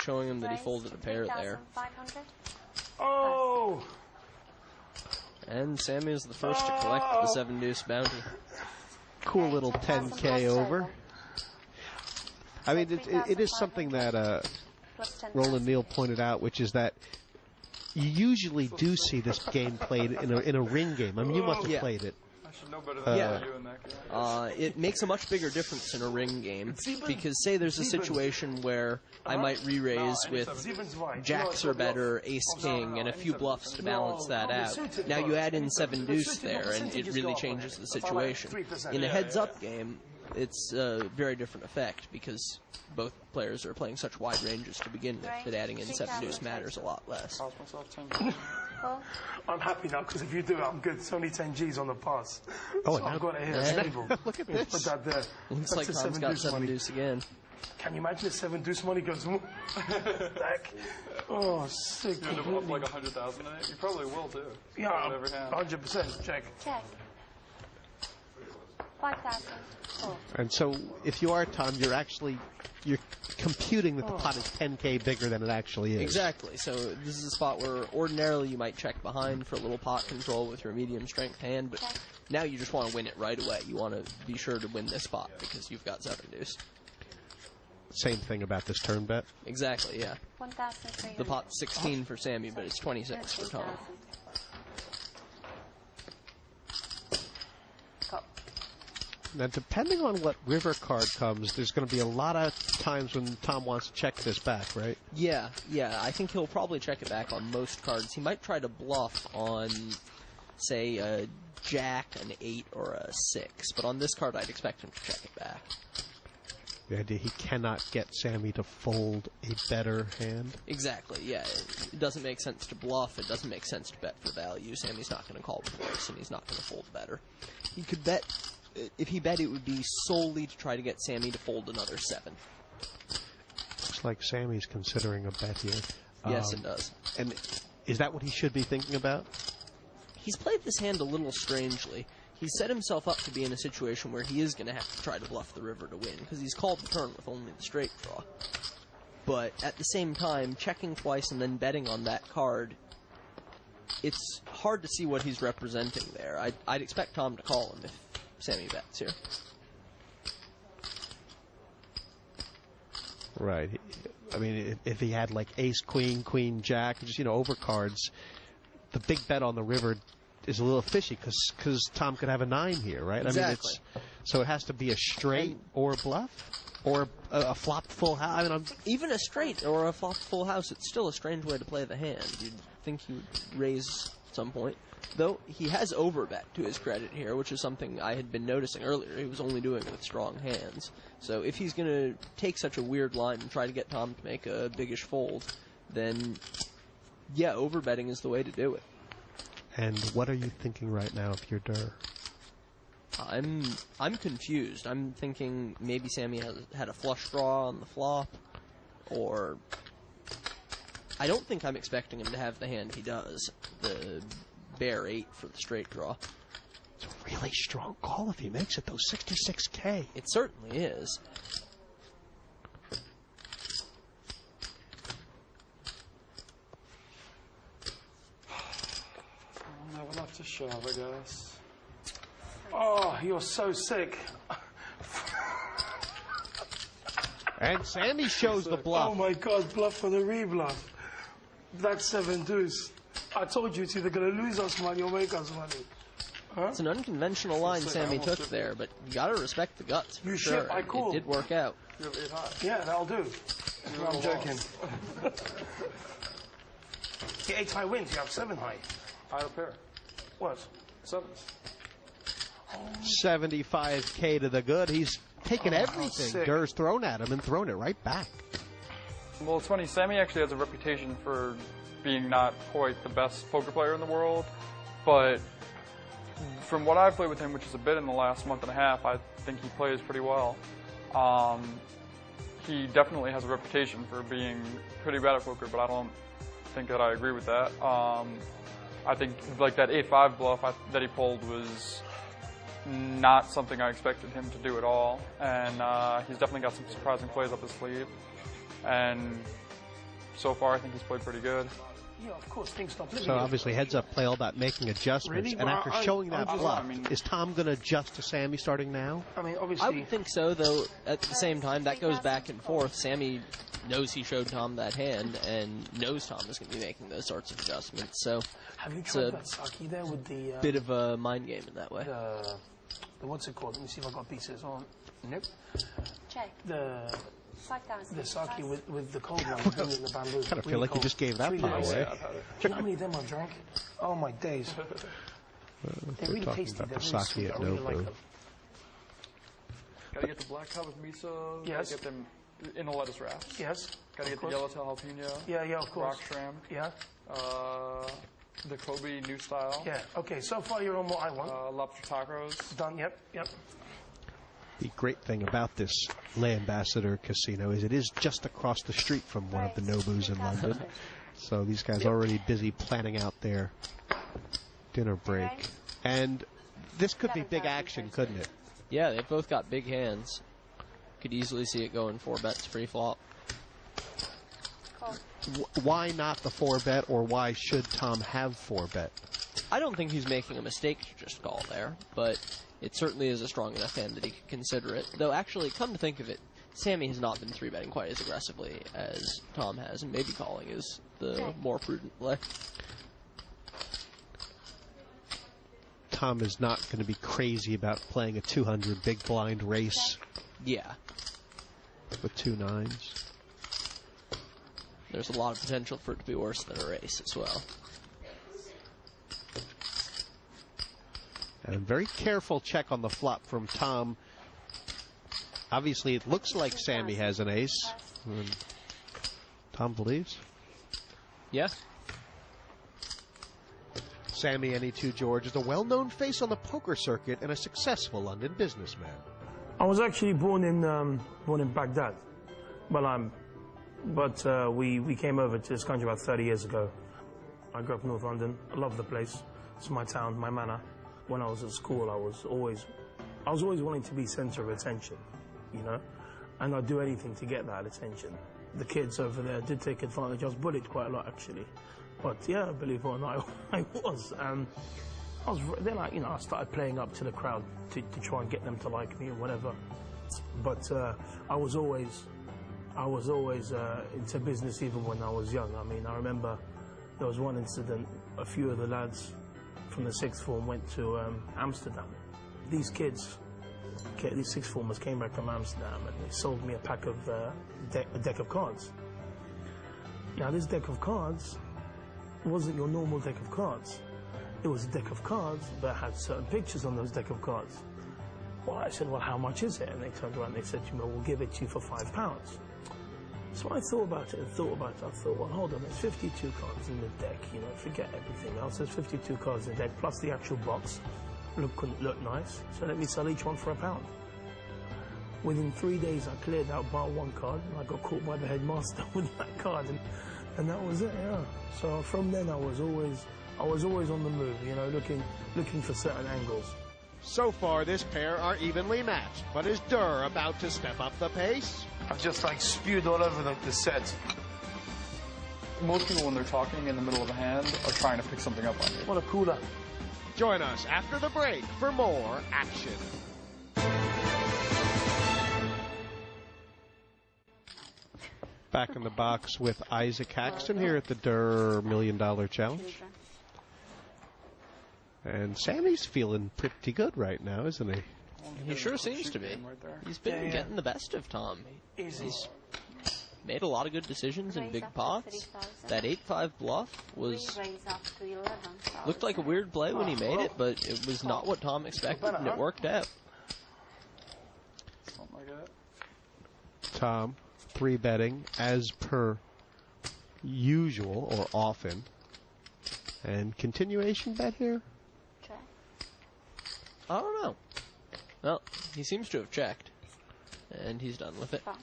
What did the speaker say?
showing him that he folded a pair there. Oh! And Sammy is the first to collect the 7-deuce bounty. Cool little 10K over. I mean, it is something that Roland Neal pointed out, which is that you usually do see this game played in a ring game. I mean, you must have played it. I should know better than you in that game. It makes a much bigger difference in a ring game because, say, there's a situation where I might re-raise with jacks or better, ace-king, and a few bluffs to balance that out. Now you add in 7-deuce there, and it really changes the situation. In a heads-up game, it's a very different effect because both players are playing such wide ranges to begin with that adding in 7-deuce matters a lot less. I'm happy now because if you do it, I'm good. It's only 10 G's on the pass. Oh, So I've got it here stable. Look at this. Put that there. Looks That's like the Tom's got 7-deuce money. 7-deuce again. Can you imagine if 7-deuce money goes back? Oh, sick. You end up with like 100,000 in it? You probably will too. Yeah, Every hand. 100%. Check. Check. 5,000. Oh. And so, if you are Tom, you're computing that the pot is 10K bigger than it actually is. Exactly. So this is a spot where ordinarily you might check behind for a little pot control with your medium strength hand, but now you just want to win it right away. You want to be sure to win this spot because you've got 7-deuce. Same thing about this turn bet. Exactly, yeah. 1,300. The pot's 16 for Sammy, but it's 26 for Tom. Now, depending on what river card comes, there's going to be a lot of times when Tom wants to check this back, right? Yeah. I think he'll probably check it back on most cards. He might try to bluff on, say, a jack, an 8, or a 6. But on this card, I'd expect him to check it back. The idea he cannot get Sammy to fold a better hand. Exactly, yeah. It doesn't make sense to bluff. It doesn't make sense to bet for value. Sammy's not going to call worse, and he's not going to fold better. He could bet... If he bet, it would be solely to try to get Sammy to fold another 7. Looks like Sammy's considering a bet here. Yes, it does. And is that what he should be thinking about? He's played this hand a little strangely. He's set himself up to be in a situation where he is going to have to try to bluff the river to win, because he's called the turn with only the straight draw. But at the same time, checking twice and then betting on that card, it's hard to see what he's representing there. I'd expect Tom to call him if Sammy bets here. Right. I mean, if he had like ace, queen, queen, jack, just, overcards, the big bet on the river is a little fishy because Tom could have a 9 here, right? Exactly. I mean, so it has to be a straight or a bluff or a flop full house. I mean, even a straight or a flop full house, it's still a strange way to play the hand. You'd think he would raise at some point. Though he has overbet to his credit here, which is something I had been noticing earlier. He was only doing it with strong hands. So if he's going to take such a weird line and try to get Tom to make a biggish fold, then yeah, overbetting is the way to do it. And what are you thinking right now if you're Durr? I'm confused. I'm thinking maybe Sammy had a flush draw on the flop, or I don't think I'm expecting him to have the hand he does. The bear 8 for the straight draw. It's a really strong call if he makes it, though. 66K. It certainly is. I will have to shove, I guess. Oh, you're so sick. And Sammy shows the bluff. Oh my God, bluff for the rebluff. That's 7-deuce. I told you it's either going to lose us money or make us money. Huh? It's an unconventional line Sammy took there, but you got to respect the guts. For sure. I call. It did work out. You have 8 high. Yeah, that'll do. No, I'm joking. The 8 high wins, you have 7 high. I had a pair. What? 7s. 75K to the good. He's taken everything Durr's thrown at him and thrown it right back. Well, it's funny. Sammy actually has a reputation for being not quite the best poker player in the world, but from what I've played with him, which is a bit in the last month and a half, I think he plays pretty well. He definitely has a reputation for being pretty bad at poker, but I don't think that I agree with that. I think like that 8-5 bluff that he pulled was not something I expected him to do at all, and he's definitely got some surprising plays up his sleeve. And so far I think he's played pretty good. Yeah, of course, things stop living. So obviously heads up play all about making adjustments. Really? And Well, after I- showing I that just- bluff, I mean- is Tom going to adjust to Sammy starting now? I mean, I obviously, would think so, though. At the same time, that goes back and forth. Sammy knows he showed Tom that hand and knows Tom is going to be making those sorts of adjustments. So have you a tried that sake there with the bit of a mind game in that way. the what's it called? Let me see if I got pieces on. Nope. Check. The 5,000. sake with the cold one, bring in the bamboo. Kind of feel like you just gave that 3 part days. away. Do you know how many of them I've drank? Oh my days. They're really talking tasty. about They're the really sake sweet. at I really like Nobu. them. Gotta get the black cup with miso. Yes. Gotta get them in the lettuce wraps. Yes. Gotta get the course. yellowtail jalapeno. Yeah, yeah, of Rock course. shrimp. Yeah, The Kobe new style. yeah. Okay, so far you're on what I want. Lobster tacos. Done. Yep, yep. The great thing about this Le Ambassador Casino is it is just across the street from one of the Nobus in London. So these guys are already busy planning out their dinner break. And this could be big action, couldn't it? Yeah, they've both got big hands. Could easily see it going 4 bets pre-flop. Call. Why not the 4-bet, or why should Tom have 4-bet? I don't think he's making a mistake to just call there, but it certainly is a strong enough hand that he could consider it. Though actually, come to think of it, Sammy has not been 3-betting quite as aggressively as Tom has, and maybe calling is the more prudent play. Tom is not going to be crazy about playing a 200 big blind race Yeah, with 2 9s. there's a lot of potential for it to be worse than a race as well. And very careful check on the flop from Tom. Obviously, it looks like Sammy has an ace. And Tom believes. Yeah, Sammy NE2 George is a well-known face on the poker circuit and a successful London businessman. I was actually born in Baghdad. We came over to this country about 30 years ago. I grew up in North London. I love the place. It's my town, my manor. When I was at school, I was always wanting to be center of attention, you know, and I'd do anything to get that attention. The kids over there did take advantage. I was bullied quite a lot, actually. But yeah, believe it or not, I was. Then I started playing up to the crowd to try and get them to like me or whatever. But I was always into business even when I was young. I mean, I remember there was one incident. A few of the lads from the sixth form went to Amsterdam. These kids, these sixth formers, came back from Amsterdam and they sold me a pack of a deck of cards. Now, this deck of cards wasn't your normal deck of cards. It was a deck of cards that had certain pictures on those deck of cards. Well, I said, well, how much is it? And they turned around and they said to me, well, we'll give it to you for £5. So I thought about it. I thought, well, hold on, there's 52 cards in the deck, you know, forget everything else. There's 52 cards in the deck, plus the actual box. Couldn't look nice, so let me sell each one for £1. Within 3 days, I cleared out bar 1 card, and I got caught by the headmaster with that card, and that was it, yeah. So from then, I was always on the move, you know, looking for certain angles. So far, this pair are evenly matched, but is Durr about to step up the pace? I've just spewed all over the set. Most people, when they're talking in the middle of a hand, are trying to pick something up on you. What a cooler. Join us after the break for more action. Back in the box with Isaac Haxton here at the Durr $1 Million Challenge. And Sammy's feeling pretty good right now, isn't he? he sure seems to be. Right there. He's been Yeah. getting the best of Tom. Easy. He's made a lot of good decisions in Raise big up to pots. 3,000. That 8-5 bluff was Raise up to 11,000. looked like a weird play when he made it, but it was not what Tom expected, and it worked out. Something like that. Tom, 3-betting as per usual or often. And continuation bet here? Check. I don't know. Well, he seems to have checked, and he's done with it. Fine.